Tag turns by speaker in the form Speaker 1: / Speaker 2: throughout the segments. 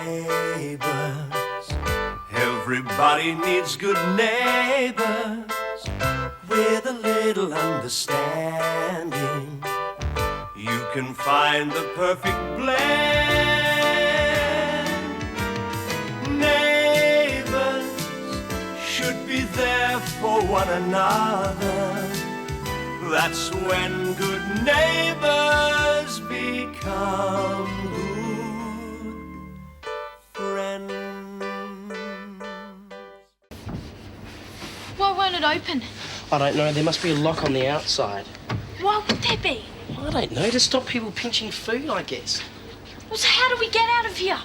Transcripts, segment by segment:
Speaker 1: Neighbours, everybody needs good neighbours with a little understanding. You can find the perfect blend. Neighbours should be there for one another. That's when good neighbours become good friends.
Speaker 2: Why won't it open?
Speaker 3: I don't know. There must be a lock on the outside.
Speaker 2: Why would there be?
Speaker 3: I don't know. To stop people pinching food, I guess.
Speaker 2: Well, so how do we get out of here?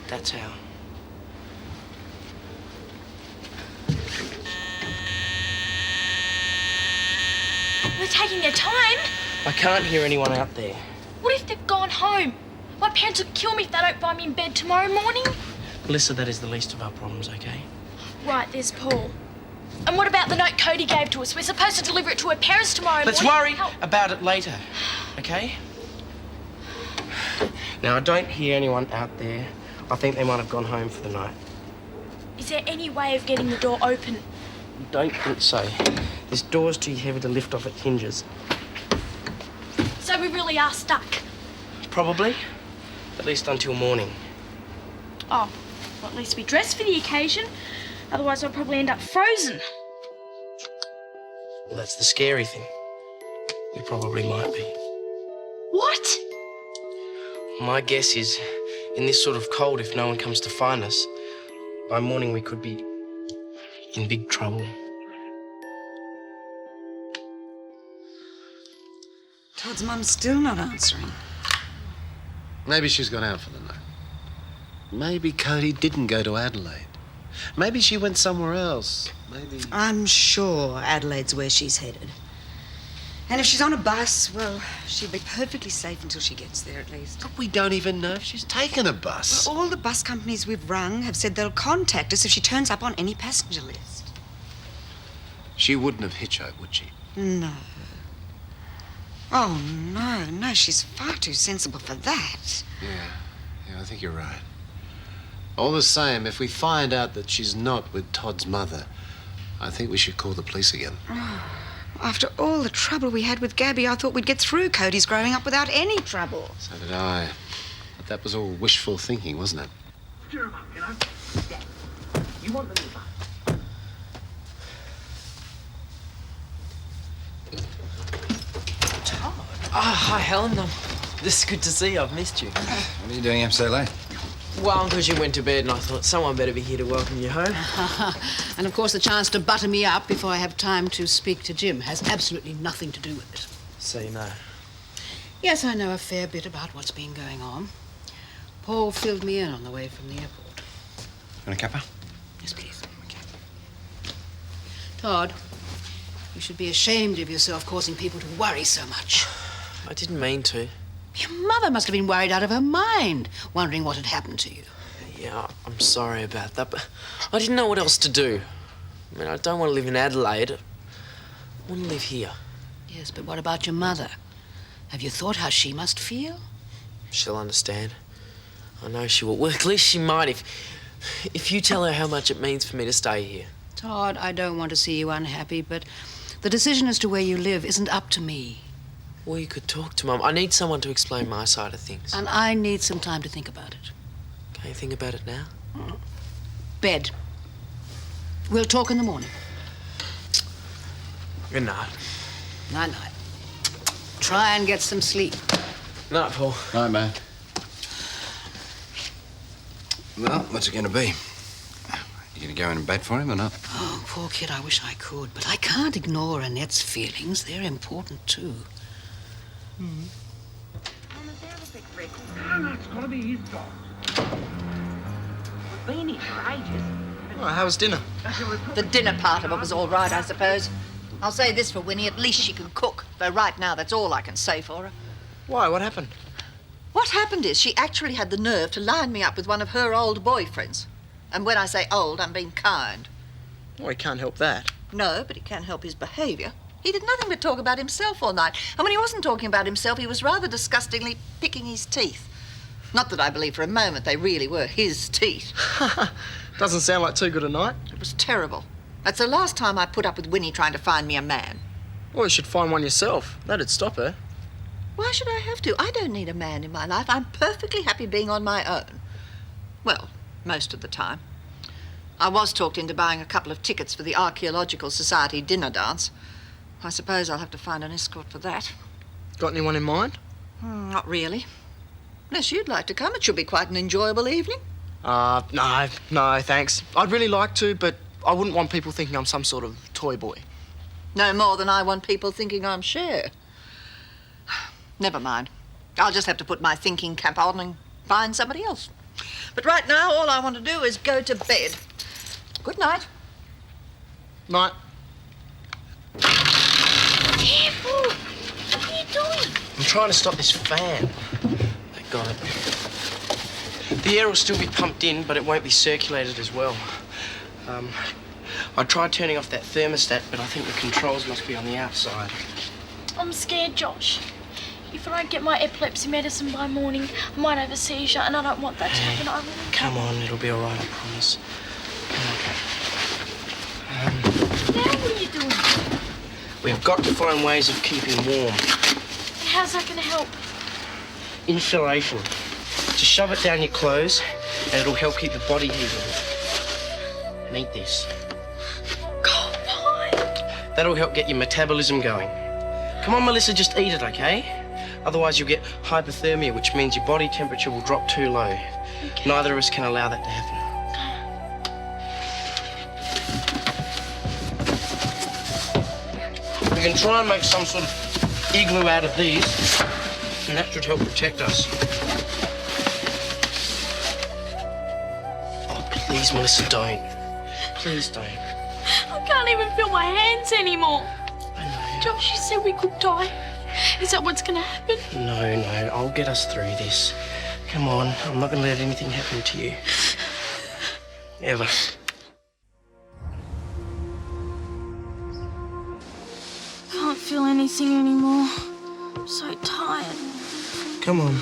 Speaker 3: That's how.
Speaker 2: They're taking their time.
Speaker 3: I can't hear anyone out there.
Speaker 2: What if they've gone home? My parents would kill me if they don't find me in bed tomorrow morning.
Speaker 3: Melissa, that is the least of our problems, okay?
Speaker 2: Right, there's Paul. And what about the note Cody gave to us? We're supposed to deliver it to her parents tomorrow
Speaker 3: Let's
Speaker 2: morning.
Speaker 3: worry about it later, okay? Now, I don't hear anyone out there. I think they might have gone home for the night.
Speaker 2: Is there any way of getting the door open?
Speaker 3: Don't think so. This door's too heavy to lift off its hinges.
Speaker 2: So we really are stuck?
Speaker 3: Probably. At least until morning.
Speaker 2: Oh, well, at least we dress for the occasion. Otherwise I'll probably end up frozen.
Speaker 3: Well, that's the scary thing. We probably might be.
Speaker 2: What?
Speaker 3: My guess is, in this sort of cold, if no one comes to find us, by morning we could be in big trouble.
Speaker 4: Todd's mum's still not answering.
Speaker 5: Maybe she's gone out for the night. Maybe Cody didn't go to Adelaide. Maybe she went somewhere else. Maybe...
Speaker 4: I'm sure Adelaide's where she's headed. And if she's on a bus, well, she'll be perfectly safe until she gets there, at least.
Speaker 5: But we don't even know if she's taken a bus.
Speaker 4: Well, all the bus companies we've rung have said they'll contact us if she turns up on any passenger list.
Speaker 5: She wouldn't have hitchhiked, would she?
Speaker 4: No. Oh, no, she's far too sensible for that.
Speaker 5: Yeah, I think you're right. All the same, if we find out that she's not with Todd's mother, I think we should call the police again.
Speaker 4: Oh, after all the trouble we had with Gabby, I thought we'd get through Cody's growing up without any trouble.
Speaker 5: So did I. But that was all wishful thinking, wasn't it?
Speaker 6: Stir 'em up, you know. Yeah. You want the liver?
Speaker 7: Todd. Hi, Helen. This is good to see you. I've missed you.
Speaker 8: What are you doing up so late?
Speaker 7: Well, because you went to bed and I thought someone better be here to welcome you home.
Speaker 9: And, of course, the chance to butter me up before I have time to speak to Jim has absolutely nothing to do with it.
Speaker 7: So you know.
Speaker 9: Yes, I know a fair bit about what's been going on. Paul filled me in on the way from the airport.
Speaker 8: Want a cuppa?
Speaker 9: Yes, please. Okay. Todd, you should be ashamed of yourself causing people to worry so much.
Speaker 7: I didn't mean to.
Speaker 9: Your mother must have been worried out of her mind, wondering what had happened to you.
Speaker 7: Yeah, I'm sorry about that, but I didn't know what else to do. I mean, I don't want to live in Adelaide. I want to live here.
Speaker 9: Yes, but what about your mother? Have you thought how she must feel?
Speaker 7: She'll understand. I know she will. Well, at least she might if you tell her how much it means for me to stay here.
Speaker 9: Todd, I don't want to see you unhappy, but the decision as to where you live isn't up to me.
Speaker 7: Well, you could talk to Mum. I need someone to explain my side of things.
Speaker 9: And I need some time to think about it.
Speaker 7: Can you think about it now?
Speaker 9: Bed. We'll talk in the morning.
Speaker 7: Good night.
Speaker 9: Night-night. Try and get some sleep.
Speaker 7: Night, Paul.
Speaker 8: Night, man. Well, what's it going to be? You going to go in bed for him or not?
Speaker 9: Oh, poor kid, I wish I could. But I can't ignore Annette's feelings. They're important, too.
Speaker 6: Oh, that's got to be his dog. We've been here for ages.
Speaker 7: Well, how was dinner?
Speaker 10: The dinner part of it was all right, I suppose. I'll say this for Winnie, at least she can cook. Though right now, that's all I can say for her.
Speaker 7: Why? What happened?
Speaker 10: What happened is she actually had the nerve to line me up with one of her old boyfriends. And when I say old, I'm being kind.
Speaker 7: Well, he can't help that.
Speaker 10: No, but he can't help his behaviour. He did nothing but talk about himself all night. And when he wasn't talking about himself, he was rather disgustingly picking his teeth. Not that I believe for a moment they really were his teeth.
Speaker 7: Doesn't sound like too good a night.
Speaker 10: It was terrible. That's the last time I put up with Winnie trying to find me a man.
Speaker 7: Well, you should find one yourself. That'd stop her.
Speaker 10: Why should I have to? I don't need a man in my life. I'm perfectly happy being on my own. Well, most of the time. I was talked into buying a couple of tickets for the Archaeological Society dinner dance. I suppose I'll have to find an escort for that.
Speaker 7: Got anyone in mind?
Speaker 10: Not really. Unless you'd like to come, it should be quite an enjoyable evening.
Speaker 7: No, thanks. I'd really like to, but I wouldn't want people thinking I'm some sort of toy boy.
Speaker 10: No more than I want people thinking I'm Cher. Never mind. I'll just have to put my thinking cap on and find somebody else. But right now, all I want to do is go to bed. Good night.
Speaker 7: Night.
Speaker 2: Careful! What are you doing?
Speaker 3: I'm trying to stop this fan. I got it. The air will still be pumped in, but it won't be circulated as well. I tried turning off that thermostat, but I think the controls must be on the outside.
Speaker 2: I'm scared, Josh. If I don't get my epilepsy medicine by morning, I might have a seizure, and I don't want that to happen. I really
Speaker 3: Come on, it'll be all right, I promise.
Speaker 2: Now what are you doing?
Speaker 3: We've got to find ways of keeping warm.
Speaker 2: How's that going to help?
Speaker 3: Insulation. Just shove it down your clothes, and it'll help keep your body heated. And eat this.
Speaker 2: God, why?
Speaker 3: That'll help get your metabolism going. Come on, Melissa, just eat it, okay? Otherwise you'll get hypothermia, which means your body temperature will drop too low. Okay. Neither of us can allow that to happen. We can try and make some sort of igloo out of these, and that should help protect us. Oh, please, Melissa, don't. Please don't.
Speaker 2: I can't even feel my hands anymore.
Speaker 3: I know.
Speaker 2: Josh, you said we could die. Is that what's going to happen?
Speaker 3: No, I'll get us through this. Come on, I'm not going to let anything happen to you. Ever.
Speaker 2: Can't feel anything anymore. I'm so tired.
Speaker 3: Come on.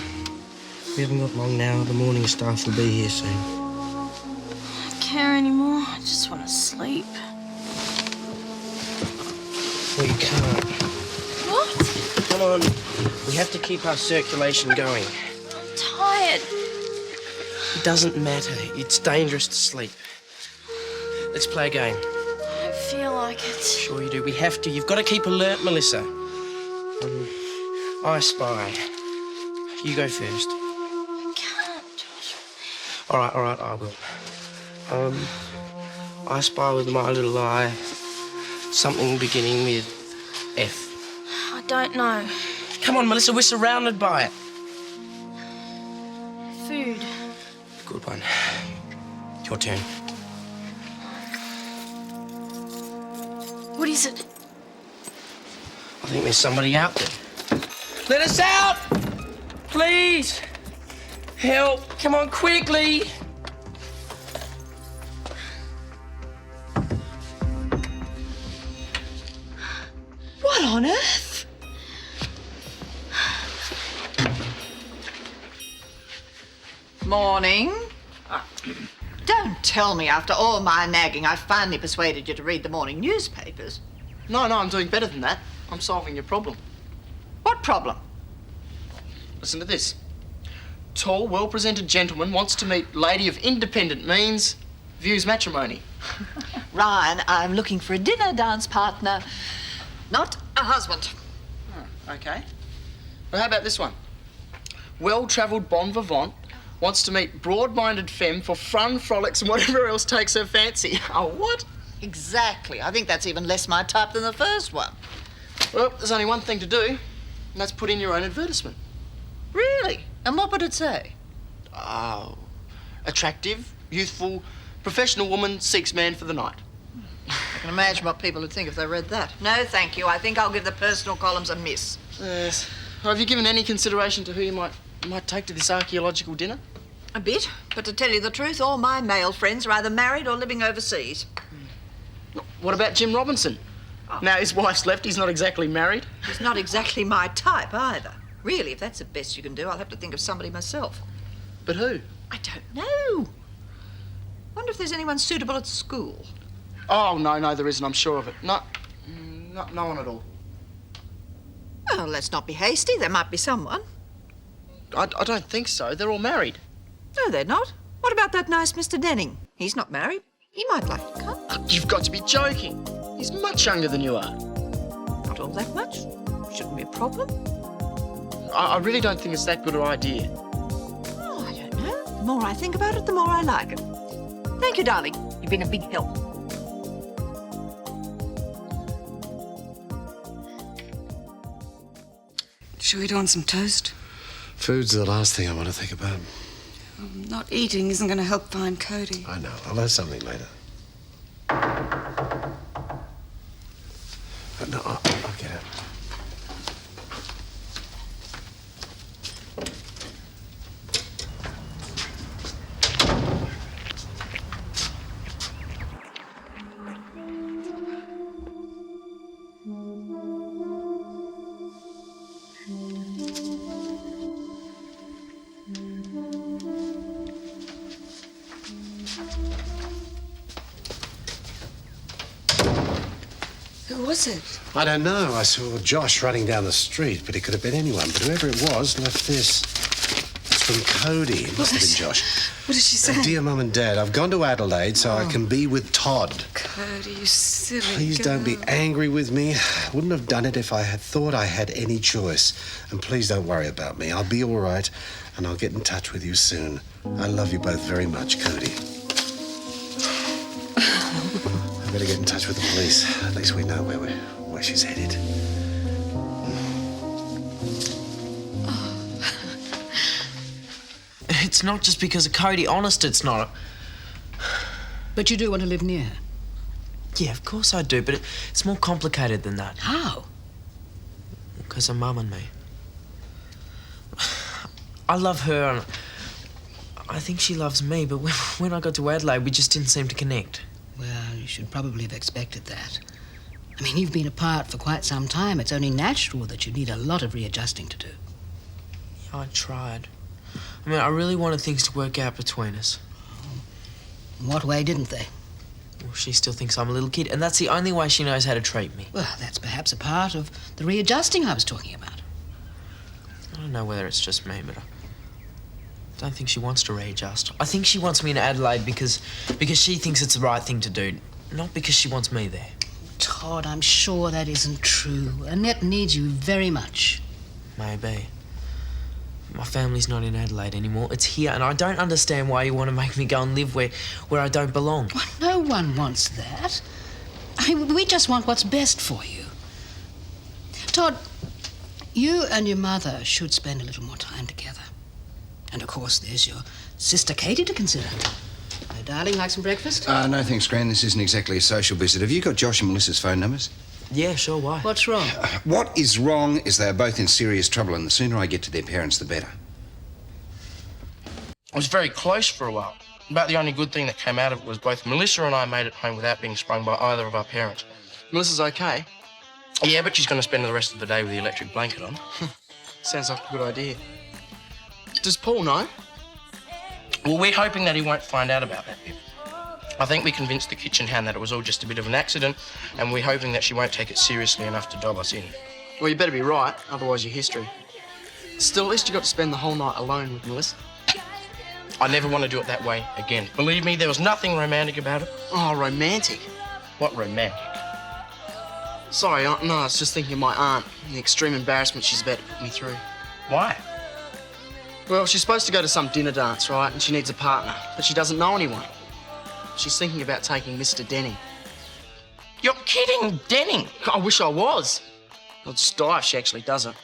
Speaker 3: We haven't got long now. The morning staff will be here soon.
Speaker 2: I don't care anymore. I just want to sleep.
Speaker 3: Well, you can't.
Speaker 2: What?
Speaker 3: Come on. We have to keep our circulation going.
Speaker 2: I'm tired.
Speaker 3: It doesn't matter. It's dangerous to sleep. Let's play a game.
Speaker 2: I don't feel like it.
Speaker 3: Sure you do. We have to. You've got to keep alert, Melissa. I spy. You go first.
Speaker 2: I can't, Josh.
Speaker 3: All right, I will. I spy with my little eye something beginning with F.
Speaker 2: I don't know.
Speaker 3: Come on, Melissa, we're surrounded by it.
Speaker 2: Food.
Speaker 3: Good one. Your turn.
Speaker 2: What is it?
Speaker 3: I think there's somebody out there. Let us out! Please! Help! Come on, quickly!
Speaker 10: What on earth? Morning. Don't tell me after all my nagging I finally persuaded you to read the morning newspapers.
Speaker 7: No, I'm doing better than that. I'm solving your problem.
Speaker 10: What problem?
Speaker 7: Listen to this. Tall, well-presented gentleman wants to meet lady of independent means, views matrimony.
Speaker 10: Ryan, I'm looking for a dinner dance partner, not a husband.
Speaker 7: Oh, okay. Well, how about this one? Well-travelled bon vivant wants to meet broad-minded femme for fun, frolics and whatever else takes her fancy. Oh, what?
Speaker 10: Exactly. I think that's even less my type than the first one.
Speaker 7: Well, there's only one thing to do, and that's put in your own advertisement.
Speaker 10: Really? And what would it say?
Speaker 7: Oh, attractive, youthful, professional woman seeks man for the night.
Speaker 10: I can imagine what people would think if they read that. No, thank you. I think I'll give the personal columns a miss.
Speaker 7: Yes. Well, have you given any consideration to who you might take to this archaeological dinner?
Speaker 10: A bit, but to tell you the truth, all my male friends are either married or living overseas.
Speaker 7: What about Jim Robinson? Now his wife's left, he's not exactly married.
Speaker 10: He's not exactly my type either. Really, if that's the best you can do, I'll have to think of somebody myself.
Speaker 7: But who?
Speaker 10: I don't know. Wonder if there's anyone suitable at school.
Speaker 7: Oh, no, there isn't, I'm sure of it. No one at all.
Speaker 10: Well, let's not be hasty. There might be someone.
Speaker 7: I don't think so. They're all married.
Speaker 10: No, they're not. What about that nice Mr. Denning? He's not married. He might like to come.
Speaker 7: You've got to be joking. He's much younger than you are.
Speaker 10: Not all that much. Shouldn't be a problem.
Speaker 7: I really don't think it's that good an idea.
Speaker 10: Oh, I don't know. The more I think about it, the more I like it. Thank you, darling. You've been a big help.
Speaker 4: Shall we do on some toast?
Speaker 5: Food's the last thing I want to think about.
Speaker 4: Not eating isn't going to help find Cody.
Speaker 5: I know. I'll have something later. No, I'll get it.
Speaker 4: Who was it?
Speaker 5: I don't know. I saw Josh running down the street, but it could have been anyone. But whoever it was left this. It's from Cody. It must have been Josh.
Speaker 4: What did she say?
Speaker 5: Dear Mum and Dad, I've gone to Adelaide so I can be with Todd.
Speaker 4: Cody, you silly
Speaker 5: Please don't be
Speaker 4: girl.
Speaker 5: angry with me. I wouldn't have done it if I had thought I had any choice. And please don't worry about me. I'll be all right, and I'll get in touch with you soon. I love you both very much, Cody. I better get in touch with the police. At least we know where she's headed.
Speaker 3: It's not just because of Cody. Honest, it's not.
Speaker 9: But you do want to live near her?
Speaker 3: Yeah, of course I do, but it's more complicated than that.
Speaker 9: How?
Speaker 3: Because of Mum and me. I love her, and I think she loves me, but when I got to Adelaide, we just didn't seem to connect.
Speaker 9: Well, you should probably have expected that. I mean, you've been apart for quite some time. It's only natural that you need a lot of readjusting to do.
Speaker 3: Yeah, I tried. I mean, I really wanted things to work out between us.
Speaker 9: In what way didn't they?
Speaker 3: Well, she still thinks I'm a little kid, and that's the only way she knows how to treat me.
Speaker 9: Well, that's perhaps a part of the readjusting I was talking about.
Speaker 3: I don't know whether it's just me, but I don't think she wants to readjust. I think she wants me in Adelaide because she thinks it's the right thing to do, not because she wants me there.
Speaker 9: Todd, I'm sure that isn't true. Annette needs you very much.
Speaker 3: Maybe. My family's not in Adelaide anymore. It's here, and I don't understand why you want to make me go and live where I don't belong.
Speaker 9: Well, no one wants that. I mean, we just want what's best for you. Todd, you and your mother should spend a little more time together. And, of course, there's your sister Katie to consider. Oh, darling, like some breakfast?
Speaker 8: No, thanks, Gran. This isn't exactly a social visit. Have you got Josh and Melissa's phone numbers?
Speaker 3: Yeah, sure, why?
Speaker 9: What's wrong?
Speaker 8: What is wrong is they're both in serious trouble, and the sooner I get to their parents, the better.
Speaker 3: I was very close for a while. About the only good thing that came out of it was both Melissa and I made it home without being sprung by either of our parents.
Speaker 7: Melissa's okay.
Speaker 3: Yeah, but she's going to spend the rest of the day with the electric blanket on.
Speaker 7: Sounds like a good idea. Does Paul know?
Speaker 3: Well, we're hoping that he won't find out about that bit. I think we convinced the kitchen hand that it was all just a bit of an accident, and we're hoping that she won't take it seriously enough to dob us in.
Speaker 7: Well, you better be right, otherwise your history. Still, at least you got to spend the whole night alone with Melissa.
Speaker 3: I never want to do it that way again. Believe me, there was nothing romantic about it.
Speaker 7: Oh, romantic?
Speaker 3: What romantic?
Speaker 7: Sorry, Aunt. No, I was just thinking of my aunt and the extreme embarrassment she's about to put me through.
Speaker 3: Why?
Speaker 7: Well, she's supposed to go to some dinner dance, right? And she needs a partner, but she doesn't know anyone. She's thinking about taking Mr. Denning.
Speaker 3: You're kidding, Denning?
Speaker 7: I wish I was. I'll just die if she actually doesn't.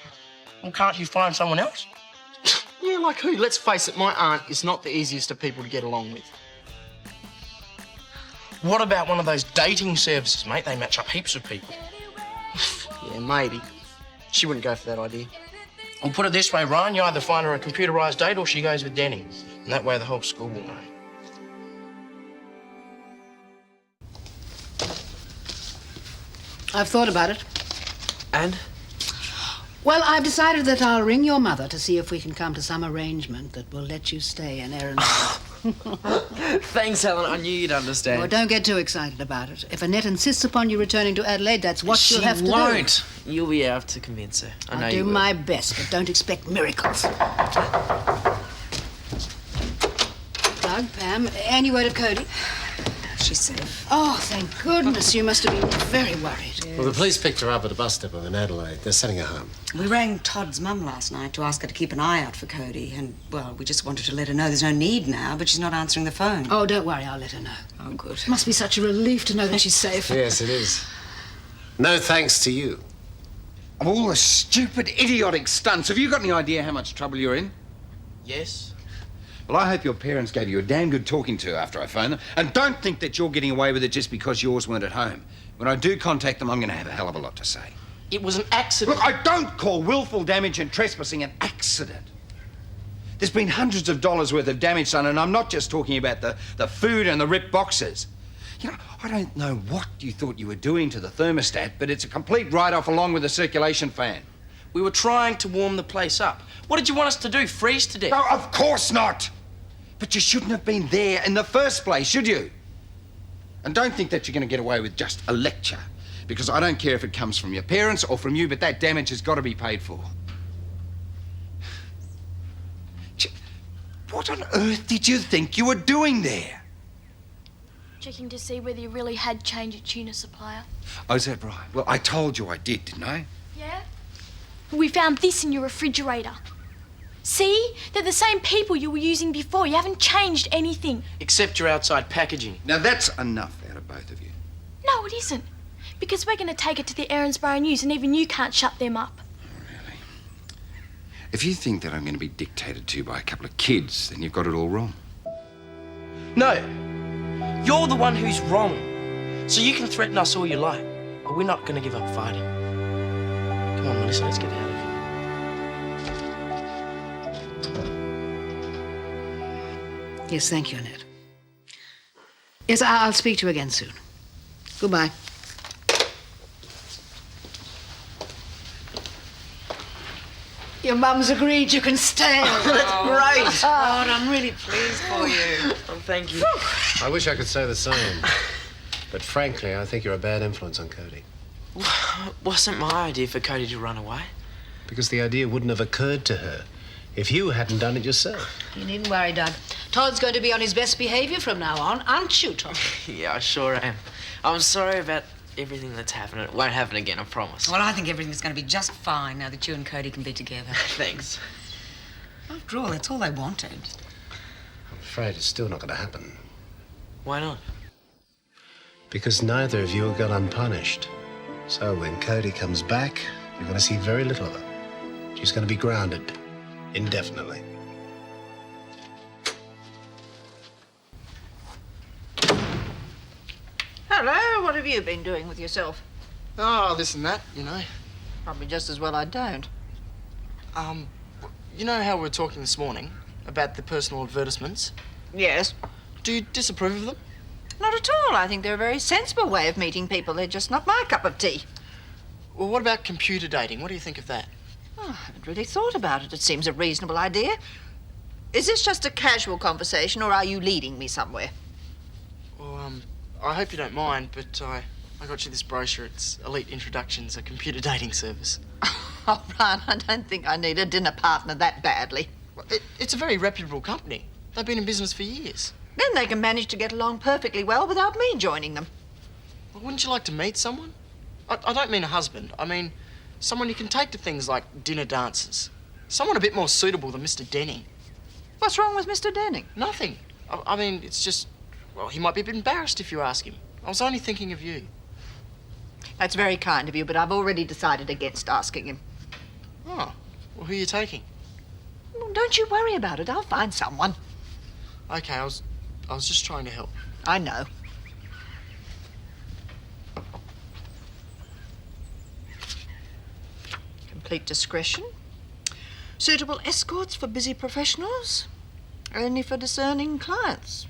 Speaker 3: Well, can't you find someone else?
Speaker 7: Yeah, like who? Let's face it, my aunt is not the easiest of people to get along with.
Speaker 3: What about one of those dating services, mate? They match up heaps of people.
Speaker 7: Yeah, maybe. She wouldn't go for that idea.
Speaker 3: Well, put it this way, Ryan, you either find her a computerised date or she goes with Denning. And that way the whole school will know.
Speaker 9: I've thought about it.
Speaker 11: And?
Speaker 9: Well, I've decided that I'll ring your mother to see if we can come to some arrangement that will let you stay in Erinsborough.
Speaker 11: Thanks, Helen. I knew you'd understand.
Speaker 9: Well, don't get too excited about it. If Annette insists upon you returning to Adelaide, that's what she'll have to do.
Speaker 11: She won't. You'll be able to convince her. I know
Speaker 9: I'll
Speaker 11: you
Speaker 9: do
Speaker 11: will.
Speaker 9: my best, but don't expect miracles. Doug, Pam, any word of Cody?
Speaker 4: She's safe.
Speaker 9: Oh, thank goodness. You must have been very worried.
Speaker 5: Well, the police picked her up at a bus depot in Adelaide. They're sending her home.
Speaker 4: We rang Todd's mum last night to ask her to keep an eye out for Cody. And, well, we just wanted to let her know there's no need now, but she's not answering the phone.
Speaker 9: Oh, don't worry. I'll let her know.
Speaker 4: Oh, good.
Speaker 9: It must be such a relief to know that she's safe.
Speaker 5: Yes, it is. No thanks to you.
Speaker 8: Of all the stupid, idiotic stunts, have you got any idea how much trouble you're in?
Speaker 3: Yes?
Speaker 8: Well, I hope your parents gave you a damn good talking to after I phoned them. And don't think that you're getting away with it just because yours weren't at home. When I do contact them, I'm going to have a hell of a lot to say.
Speaker 3: It was an accident.
Speaker 8: Look, I don't call willful damage and trespassing an accident. There's been hundreds of dollars worth of damage done, and I'm not just talking about the food and the ripped boxes. You know, I don't know what you thought you were doing to the thermostat, but it's a complete write-off along with the circulation fan.
Speaker 3: We were trying to warm the place up. What did you want us to do, freeze to death?
Speaker 8: No, of course not! But you shouldn't have been there in the first place, should you? And don't think that you're going to get away with just a lecture, because I don't care if it comes from your parents or from you, but that damage has got to be paid for. What on earth did you think you were doing there?
Speaker 2: Checking to see whether you really had changed your tuna supplier.
Speaker 8: Oh, is that right? Well, I told you I did, didn't I?
Speaker 2: Yeah? We found this in your refrigerator. See? They're the same people you were using before. You haven't changed anything.
Speaker 3: Except your outside packaging.
Speaker 8: Now, that's enough out of both of you.
Speaker 2: No, it isn't. Because we're going to take it to the Erinsborough News and even you can't shut them up.
Speaker 8: Really? If you think that I'm going to be dictated to by a couple of kids, then you've got it all wrong.
Speaker 3: No. You're the one who's wrong. So you can threaten us all you like, but we're not going to give up fighting. Come on, Melissa, let's get out of here.
Speaker 9: Yes, thank you, Annette. Yes, I'll speak to you again soon. Goodbye. Your mum's agreed you can stay.
Speaker 3: That's great.
Speaker 4: Oh, and I'm really pleased for you.
Speaker 3: Oh, thank you.
Speaker 5: I wish I could say the same. But frankly, I think you're a bad influence on Cody.
Speaker 3: It wasn't my idea for Cody to run away.
Speaker 5: Because the idea wouldn't have occurred to her if you hadn't done it yourself.
Speaker 9: You needn't worry, Doug. Todd's going to be on his best behaviour from now on, aren't you, Todd?
Speaker 11: Yeah, I sure am. I'm sorry about everything that's happened. It won't happen again, I promise.
Speaker 4: Well, I think everything's going to be just fine now that you and Cody can be together.
Speaker 11: Thanks.
Speaker 4: After all, that's all they wanted.
Speaker 5: I'm afraid it's still not going to happen.
Speaker 11: Why not?
Speaker 5: Because neither of you will go unpunished. So when Cody comes back, you're going to see very little of her. She's going to be grounded indefinitely.
Speaker 10: Hello, what have you been doing with yourself?
Speaker 3: Oh, this and that, you know.
Speaker 10: Probably just as well I don't.
Speaker 3: You know how we were talking this morning about the personal advertisements?
Speaker 10: Yes.
Speaker 3: Do you disapprove of them?
Speaker 10: Not at all. I think they're a very sensible way of meeting people. They're just not my cup of tea.
Speaker 3: Well, what about computer dating? What do you think of that?
Speaker 10: Oh, I haven't really thought about it. It seems a reasonable idea. Is this just a casual conversation, or are you leading me somewhere?
Speaker 3: Well, I hope you don't mind, but I got you this brochure. It's Elite Introductions, a computer dating service.
Speaker 10: Oh, Brian, I don't think I need a dinner partner that badly.
Speaker 3: Well, it's a very reputable company. They've been in business for years.
Speaker 10: Then they can manage to get along perfectly well without me joining them.
Speaker 3: Well, wouldn't you like to meet someone? I don't mean a husband. I mean someone you can take to things like dinner dances. Someone a bit more suitable than Mr. Denning.
Speaker 10: What's wrong with Mr. Denning?
Speaker 3: Nothing. I mean, it's just, well, he might be a bit embarrassed if you ask him. I was only thinking of you.
Speaker 10: That's very kind of you, but I've already decided against asking him.
Speaker 3: Oh, well, who are you taking?
Speaker 10: Well, don't you worry about it. I'll find someone.
Speaker 3: Okay, I was just trying to help.
Speaker 10: I know. Complete discretion. Suitable escorts for busy professionals. Only for discerning clients.